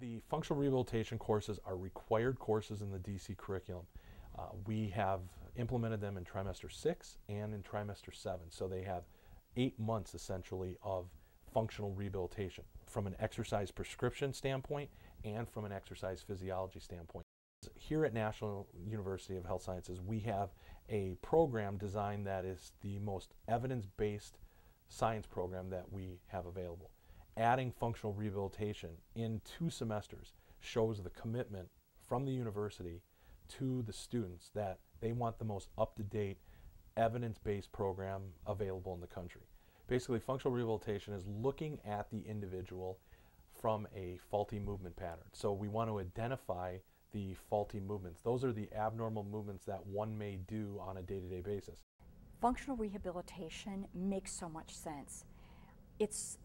The functional rehabilitation courses are required courses in the DC curriculum. We have implemented them in trimester 6 and in trimester 7. So they have 8 months essentially of functional rehabilitation from an exercise prescription standpoint and from an exercise physiology standpoint. Here at National University of Health Sciences, we have a program designed that is the most evidence-based science program that we have available. Adding functional rehabilitation in 2 semesters shows the commitment from the university to the students that they want the most up-to-date evidence-based program available in the country. Basically, functional rehabilitation is looking at the individual from a faulty movement pattern. So we want to identify the faulty movements. Those are the abnormal movements that one may do on a day-to-day basis. Functional rehabilitation makes so much sense. It's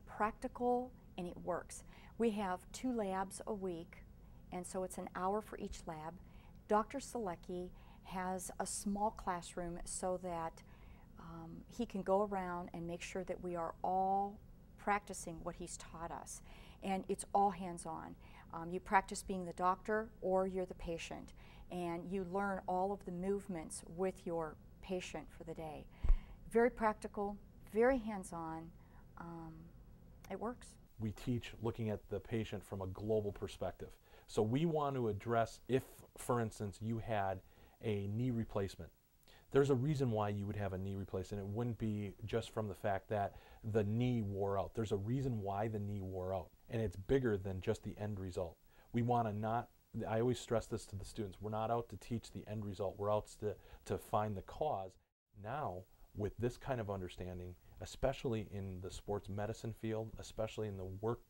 practical and it works. We have 2 labs a week, and so it's an hour for each lab. Dr. Selecki has a small classroom so that he can go around and make sure that we are all practicing what he's taught us. And it's all hands-on. You practice being the doctor or you're the patient, and you learn all of the movements with your patient for the day. Very practical, very hands-on. It works. We teach looking at the patient from a global perspective. So we want to address if, for instance, you had a knee replacement. There's a reason why you would have a knee replacement. It wouldn't be just from the fact that the knee wore out. There's a reason why the knee wore out, and it's bigger than just the end result. We want to not, I always stress this to the students, we're not out to teach the end result, we're out to find the cause. Now, with this kind of understanding, especially in the sports medicine field, especially in the work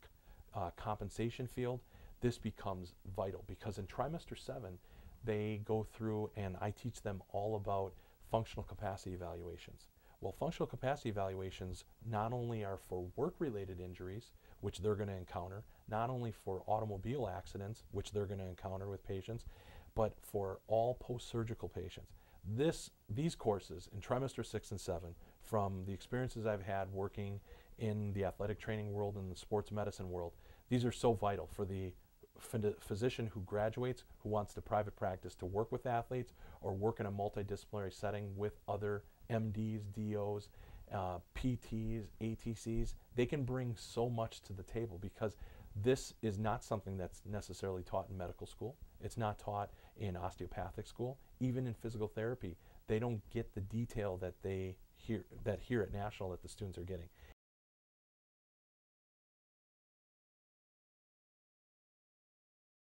compensation field, this becomes vital, because in trimester 7, they go through and I teach them all about functional capacity evaluations. Well, functional capacity evaluations not only are for work-related injuries, which they're going to encounter, not only for automobile accidents, which they're going to encounter with patients, but for all post-surgical patients. These courses in trimester 6 and 7, from the experiences I've had working in the athletic training world and the sports medicine world, these are so vital for the physician who graduates, who wants to private practice to work with athletes or work in a multidisciplinary setting with other MDs, DOs, PTs, ATCs. They can bring so much to the table, because this is not something that's necessarily taught in medical school. It's not taught in osteopathic school. Even in physical therapy, they don't get the detail that here at National that the students are getting.